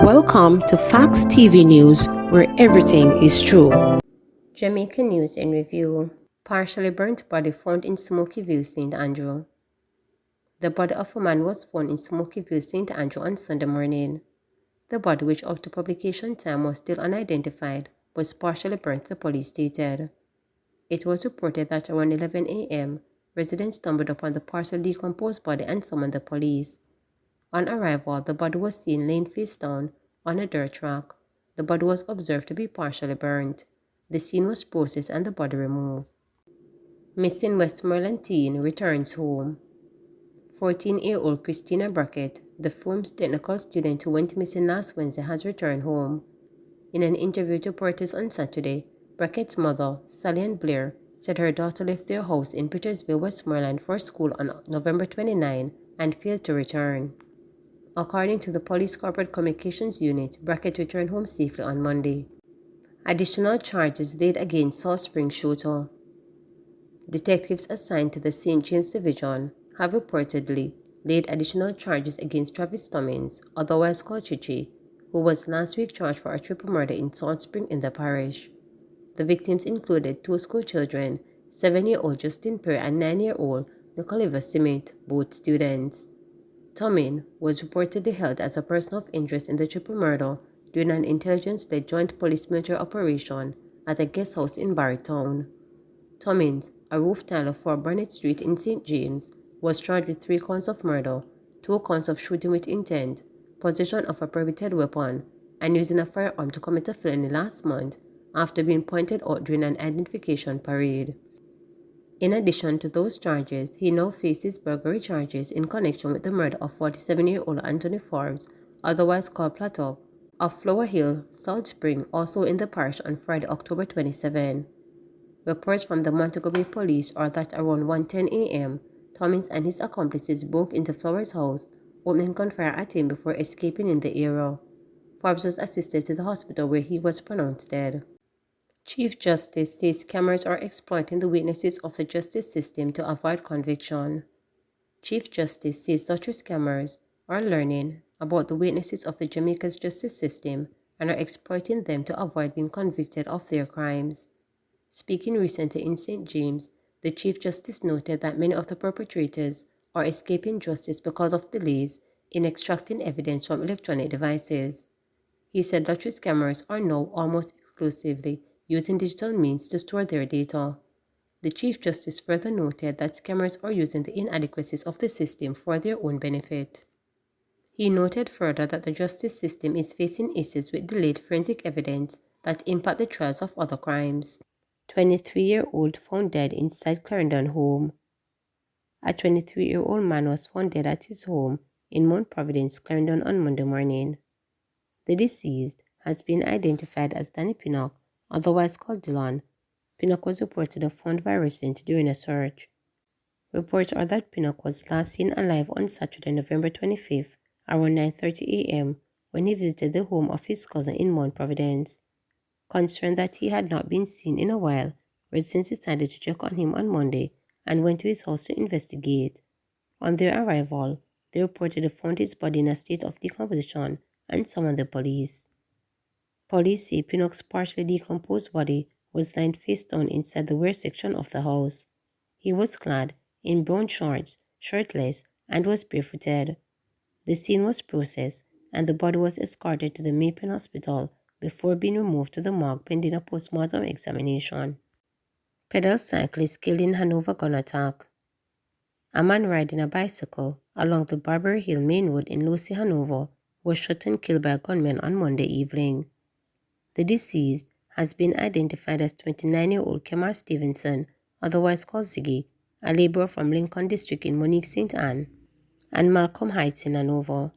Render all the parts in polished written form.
Welcome to Facts TV News, where everything is true. Jamaica News in Review. Partially burnt body found in Smokyville, St. Andrew. The body of a man was found in Smokyville, St. Andrew on Sunday morning. The body, which up to publication time was still unidentified, was partially burnt, the police stated. It was reported that around 11 a.m., residents stumbled upon the partially decomposed body and summoned the police. On arrival, the body was seen laying face down on a dirt track. The body was observed to be partially burnt. The scene was processed and the body removed. Missing Westmoreland teen returns home. 14-year-old Christina Brackett, the firm's technical student who went missing last Wednesday, has returned home. In an interview to reporters on Saturday, Brackett's mother, Sally Ann Blair, said her daughter left their house in Petersville, Westmoreland for school on November 29 and failed to return. According to the Police Corporate Communications Unit, Brackett returned home safely on Monday. Additional charges laid against South Spring shooter. Detectives assigned to the St. James Division have reportedly laid additional charges against Travis Cummins, otherwise called Chichi, who was last week charged for a triple murder in South Spring in the parish. The victims included two school children, 7-year-old Justin Perry and 9-year-old Nicoliva Simit, both students. Tommin was reportedly held as a person of interest in the triple murder during an intelligence-led joint police-military operation at a guest house in Barrytown. Tommins, a roof tiler for Burnett Street in St. James, was charged with 3 counts of murder, 2 counts of shooting with intent, possession of a prohibited weapon, and using a firearm to commit a felony last month after being pointed out during an identification parade. In addition to those charges, he now faces burglary charges in connection with the murder of 47-year-old Anthony Forbes, otherwise called Plato, of Flower Hill, South Spring, also in the parish on Friday, October 27. Reports from the Montego Bay Police are that around 1:10 a.m., Tommins and his accomplices broke into Flowers' house, opening gunfire at him before escaping in the area. Forbes was assisted to the hospital where he was pronounced dead. Chief Justice says scammers are exploiting the weaknesses of the justice system to avoid conviction. Chief Justice says lottery scammers are learning about the weaknesses of the Jamaica's justice system and are exploiting them to avoid being convicted of their crimes. Speaking recently in St. James, the Chief Justice noted that many of the perpetrators are escaping justice because of delays in extracting evidence from electronic devices. He said lottery scammers are now almost exclusively using digital means to store their data. The Chief Justice further noted that scammers are using the inadequacies of the system for their own benefit. He noted further that the justice system is facing issues with delayed forensic evidence that impact the trials of other crimes. 23-year-old found dead inside Clarendon home. A 23-year-old man was found dead at his home in Mount Providence, Clarendon on Monday morning. The deceased has been identified as Danny Pinnock, otherwise called Dylan. Pinnock was reportedly found by residents during a search. Reports are that Pinnock was last seen alive on Saturday, November 25th, around 9:30 a.m. when he visited the home of his cousin in Mount Providence. Concerned that he had not been seen in a while, residents decided to check on him on Monday and went to his house to investigate. On their arrival, they reportedly found his body in a state of decomposition and summoned the police. Police say Pinnock's partially decomposed body was lying face down inside the rear section of the house. He was clad in brown shorts, shirtless, and was barefooted. The scene was processed, and the body was escorted to the Maple Hospital before being removed to the morgue pending a post-mortem examination. Pedalcyclist killed in Hanover gun attack. A man riding a bicycle along the Barbary Hill Main Road in Lucy, Hanover, was shot and killed by a gunman on Monday evening. The deceased has been identified as 29-year-old Kemar Stevenson, otherwise called Ziggy, a laborer from Lincoln District in Monique St. Anne, and Malcolm Heights in Hanover.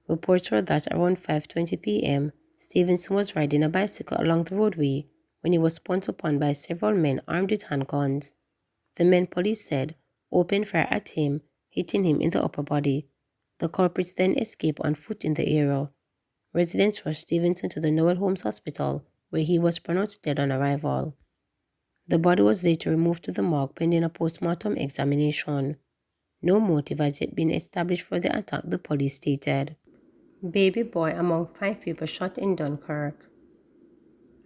Reports were that around 5:20 p.m., Stevenson was riding a bicycle along the roadway when he was pounced upon by several men armed with handguns. The men, police said, opened fire at him, hitting him in the upper body. The culprits then escaped on foot in the area. Residents rushed Stevenson to the Noel Holmes Hospital, where he was pronounced dead on arrival. The body was later removed to the morgue pending a post-mortem examination. No motive has yet been established for the attack, the police stated. Baby boy among 5 people shot in Dunkirk.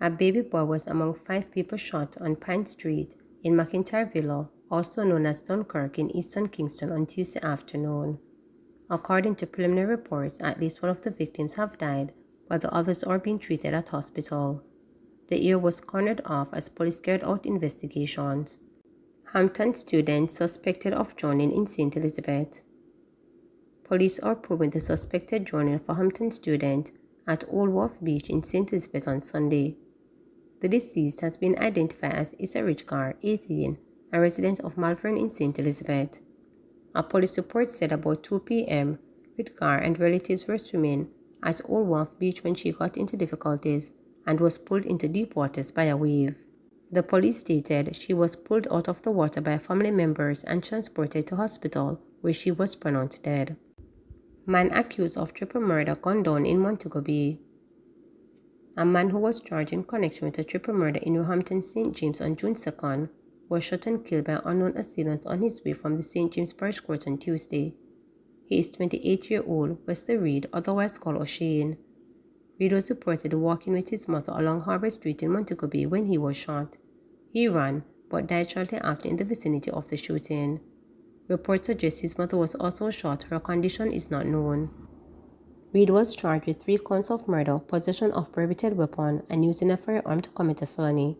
A baby boy was among 5 people shot on Pine Street in McIntyre Villa, also known as Dunkirk in eastern Kingston, on Tuesday afternoon. According to preliminary reports, at least one of the victims have died, while the others are being treated at hospital. The area was cornered off as police carried out investigations. Hampton student suspected of drowning in St. Elizabeth. Police are probing the suspected drowning of a Hampton student at Old Wharf Beach in St. Elizabeth on Sunday. The deceased has been identified as Issa Richgar, 18, a resident of Malvern in St. Elizabeth. A police report said about 2 p.m., Richgar and relatives were swimming at Old Wharf Beach when she got into difficulties and was pulled into deep waters by a wave. The police stated she was pulled out of the water by family members and transported to hospital, where she was pronounced dead. Man accused of triple murder gunned down in Montego Bay. A man who was charged in connection with a triple murder in New Hampton, St. James on June 2nd was shot and killed by unknown assailants on his way from the St. James Parish Court on Tuesday. He is 28-year-old Wesley Reed, otherwise called O'Shane. Reed was reported walking with his mother along Harbour Street in Montego Bay when he was shot. He ran, but died shortly after in the vicinity of the shooting. Reports suggest his mother was also shot. Her condition is not known. Reed was charged with 3 counts of murder, possession of prohibited weapon, and using a firearm to commit a felony.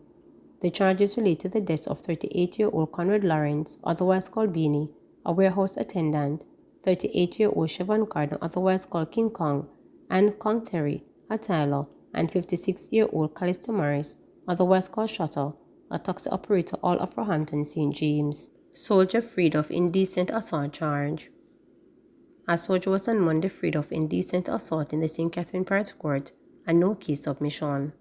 The charges relate to the deaths of 38-year-old Conrad Lawrence, otherwise called Beanie, a warehouse attendant, 38-year-old Siobhan Gardner, otherwise called King Kong, and Kong Terry, a tailor, and 56-year-old Callisto Morris, otherwise called Shutter, a taxi operator, all of Hampton, St. James. Soldier freed of indecent assault charge. A soldier was on Monday freed of indecent assault in the St. Catherine Parish Court, and no case submission.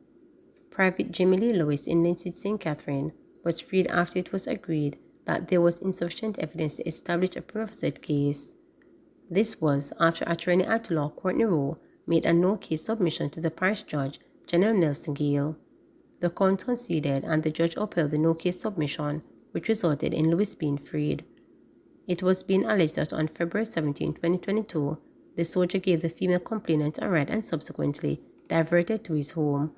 Private Jimmy Lee Lewis in Indecent, St. Catherine was freed after it was agreed that there was insufficient evidence to establish a prima facie case. This was after attorney at law Courtney Rowe made a no-case submission to the parish judge, General Nelson Gale. The court conceded and the judge upheld the no-case submission, which resulted in Lewis being freed. It was being alleged that on February 17, 2022, the soldier gave the female complainant a ride and subsequently diverted to his home.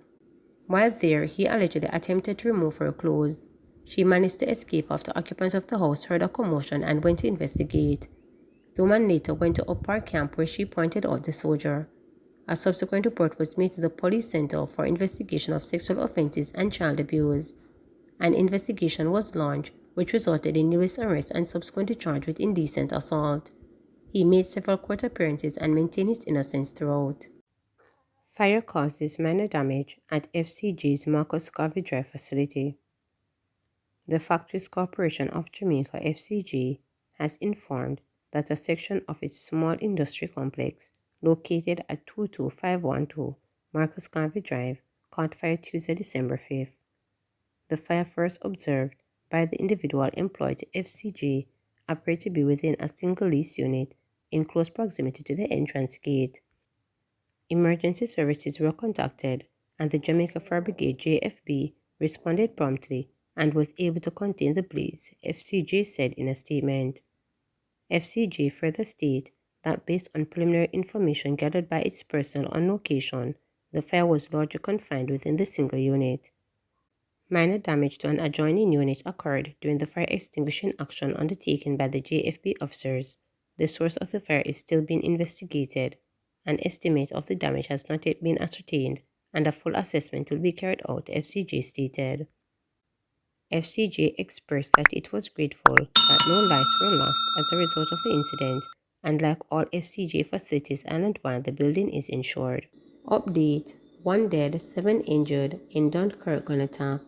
While there, he allegedly attempted to remove her clothes. She managed to escape after occupants of the house heard a commotion and went to investigate. The woman later went to Up Park Camp where she pointed out the soldier. A subsequent report was made to the Police Center for Investigation of Sexual Offences and Child Abuse. An investigation was launched, which resulted in Lewis' arrest and subsequently charged with indecent assault. He made several court appearances and maintained his innocence throughout. Fire causes minor damage at FCG's Marcus Garvey Drive facility. The Factories Corporation of Jamaica (FCG) has informed that a section of its small industry complex located at 22512 Marcus Garvey Drive caught fire Tuesday, December 5th. The fire, first observed by the individual employed to FCG, appeared to be within a single lease unit in close proximity to the entrance gate. Emergency services were contacted and the Jamaica Fire Brigade JFB responded promptly and was able to contain the blaze, FCG said in a statement. FCG further state that based on preliminary information gathered by its personnel on location, the fire was largely confined within the single unit. Minor damage to an adjoining unit occurred during the fire extinguishing action undertaken by the JFB officers. The source of the fire is still being investigated. An estimate of the damage has not yet been ascertained, and a full assessment will be carried out, FCG stated. FCG expressed that it was grateful that no lives were lost as a result of the incident, and like all FCG facilities island-wide, the building is insured. Update: 1 dead, 7 injured in Dunkirk gun attack.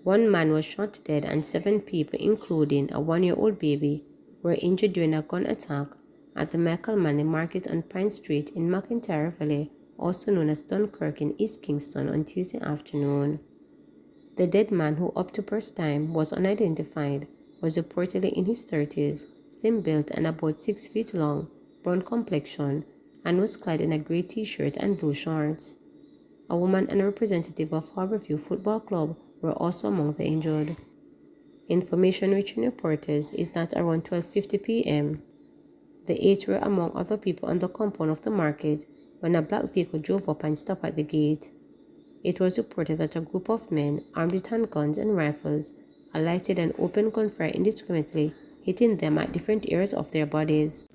1 man was shot dead and 7 people, including a 1-year-old baby, were injured during a gun attack at the Michael Manley Market on Pine Street in McIntyre Valley, also known as Dunkirk in East Kingston, on Tuesday afternoon. The dead man, who up to first time was unidentified, was reportedly in his 30s, slim-built and about 6 feet long, brown complexion, and was clad in a grey t-shirt and blue shorts. A woman and a representative of Harbourview Football Club were also among the injured. Information reaching reporters is that around 12:50 p.m., The 8 were among other people on the compound of the market when a black vehicle drove up and stopped at the gate. It was reported that a group of men, armed with handguns and rifles, alighted and opened gunfire indiscriminately, hitting them at different areas of their bodies.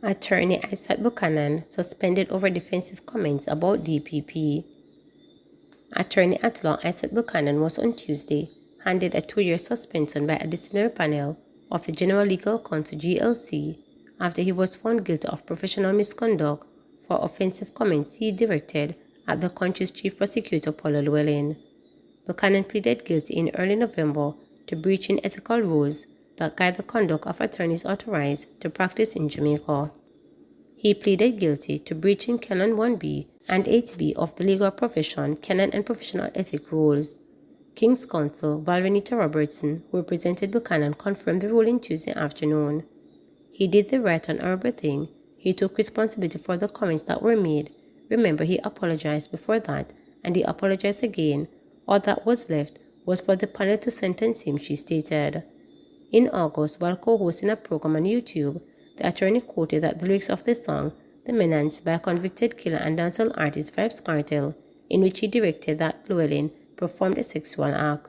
Attorney Isaac Buchanan suspended over defensive comments about DPP. Attorney at law Isaac Buchanan was on Tuesday handed a 2-year suspension by a disciplinary panel of the General Legal Counsel GLC after he was found guilty of professional misconduct for offensive comments he directed at the country's chief prosecutor Paula Llewellyn. Buchanan pleaded guilty in early November to breaching ethical rules that guide the conduct of attorneys authorized to practice in Jamaica. He pleaded guilty to breaching Canon 1B and 8B of the legal profession canon and professional ethic rules. King's counsel Valrenita Robertson, who represented Buchanan, confirmed the ruling Tuesday afternoon. He did the right and honorable thing. He took responsibility for the comments that were made. Remember, he apologized before that, and he apologized again. All that was left was for the panel to sentence him, she stated. In August, while co-hosting a program on YouTube, the attorney quoted that the lyrics of the song, The Menace by convicted killer and dancehall artist Vybz Kartel, in which he directed that Llewellyn performed a sexual act.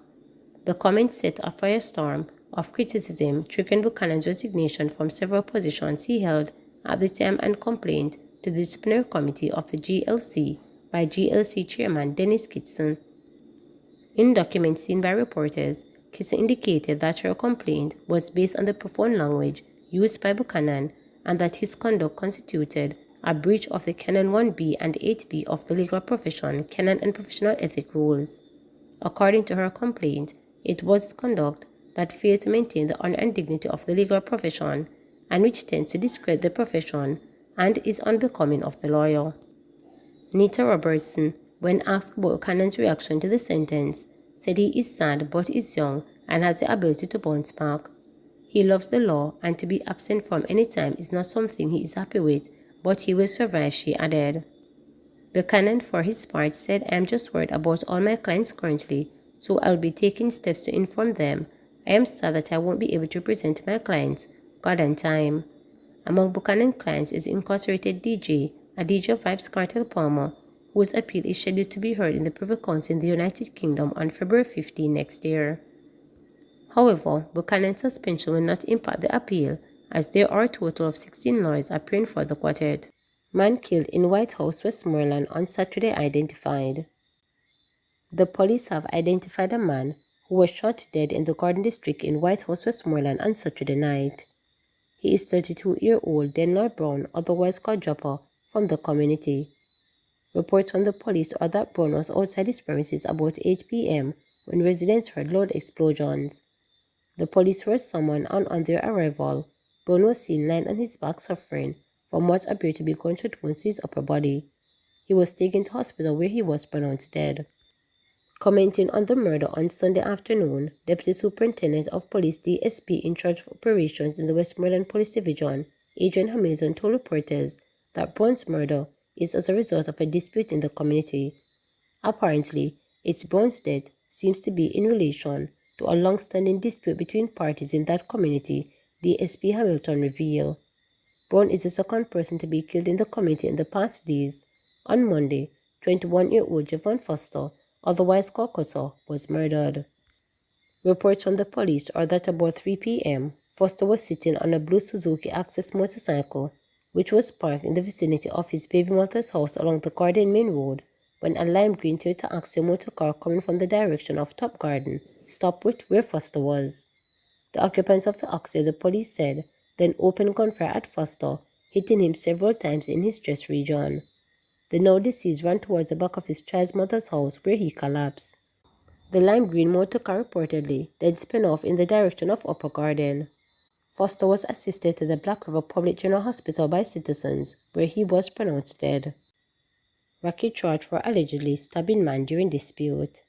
The comments set a firestorm of criticism, triggering Buchanan's resignation from several positions he held at the time and complaint to the disciplinary committee of the GLC by GLC chairman Dennis Kitson. In documents seen by reporters, Kitson indicated that her complaint was based on the profound language used by Buchanan and that his conduct constituted a breach of the Canon 1B and 8B of the legal profession canon and professional ethic rules. According to her complaint, it was conduct that failed to maintain the honor and dignity of the legal profession and which tends to discredit the profession and is unbecoming of the lawyer. Nita Robertson, when asked about Buchanan's reaction to the sentence, said he is sad but is young and has the ability to bounce back. He loves the law and to be absent from any time is not something he is happy with, but he will survive, she added. Buchanan, for his part, said, I am just worried about all my clients currently, so I'll be taking steps to inform them. I am sad that I won't be able to present my clients, God and time. Among Buchanan's clients is incarcerated DJ, a DJ of Vybz Kartel Palmer, whose appeal is scheduled to be heard in the Privy Council in the United Kingdom on February 15 next year. However, Buchanan's suspension will not impact the appeal, as there are a total of 16 lawyers appearing for the quartet. Man killed in White House, Westmoreland on Saturday identified. The police have identified a man who was shot dead in the Garden District in White House, Westmoreland on Saturday night. He is 32-year-old Denlord Brown, otherwise called Jopper, from the community. Reports from the police are that Brown was outside his premises about 8 p.m. when residents heard loud explosions. The police were summoned and on their arrival, Brown was seen lying on his back suffering from what appeared to be gunshot wounds to his upper body. He was taken to hospital where he was pronounced dead. Commenting on the murder on Sunday afternoon, Deputy Superintendent of Police DSP in charge of operations in the Westmoreland Police Division, Adrian Hamilton, told reporters that Brown's murder is as a result of a dispute in the community. Apparently, it's Brown's death seems to be in relation to a long-standing dispute between parties in that community, DSP Hamilton revealed. Brown is the second person to be killed in the community in the past days. On Monday, 21-year-old Javon Foster, otherwise called Cutter, was murdered. Reports from the police are that about 3 p.m., Foster was sitting on a blue Suzuki Access motorcycle, which was parked in the vicinity of his baby mother's house along the Garden Main Road, when a lime green Toyota Axio motor car coming from the direction of Top Garden stopped with where Foster was. The occupants of the Axio, the police said, then opened gunfire at Foster, hitting him several times in his chest region. The now deceased ran towards the back of his child's mother's house where he collapsed. The lime green motor car reportedly then spun off in the direction of Upper Garden. Foster was assisted to the Black River Public General Hospital by citizens, where he was pronounced dead. Rocky charged for allegedly stabbing man during dispute.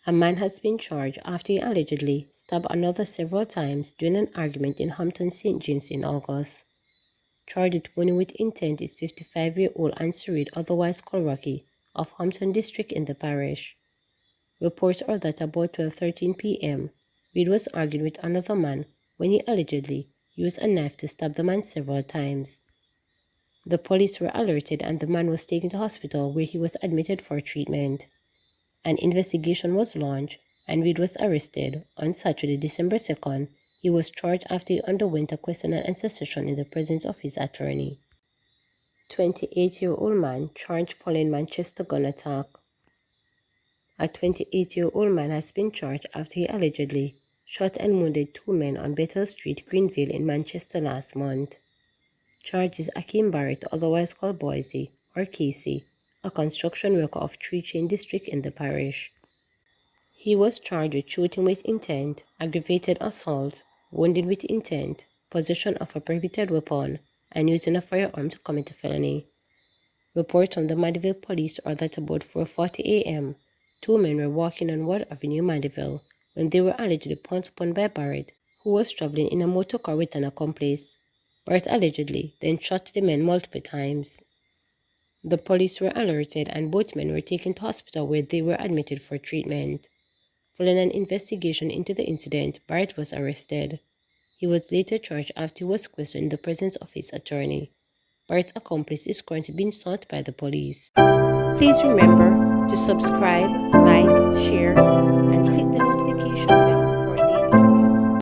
A man has been charged after he allegedly stabbed another several times during an argument in Hampton, St. James in August. Charged with wounding with intent is 55-year-old Answer Reid, otherwise called Rocky, of Hampton District in the parish. Reports are that about 12:13 p.m., Reid was arguing with another man when he allegedly used a knife to stab the man several times. The police were alerted and the man was taken to hospital where he was admitted for treatment. An investigation was launched and Reed was arrested. On Saturday, December 2nd, he was charged after he underwent a questioning and session in the presence of his attorney. 28-year-old man charged following Manchester gun attack. A 28-year-old man has been charged after he allegedly shot and wounded two men on Bethel Street, Greenville in Manchester last month. Charges Akeem Barrett, otherwise called Boise, or Casey, a construction worker of Three Chain District in the parish. He was charged with shooting with intent, aggravated assault, wounding with intent, possession of a prohibited weapon, and using a firearm to commit a felony. Reports from the Mandeville police are that about 4:40 a.m., two men were walking on Ward Avenue, Mandeville, when they were allegedly pounced upon by Barrett, who was traveling in a motor car with an accomplice. Barrett allegedly then shot the men multiple times. The police were alerted and both men were taken to hospital where they were admitted for treatment. Following an investigation into the incident, Barrett was arrested. He was later charged after he was questioned in the presence of his attorney. Barrett's accomplice is currently being sought by the police. Please remember to subscribe, like, share, and click the notification bell.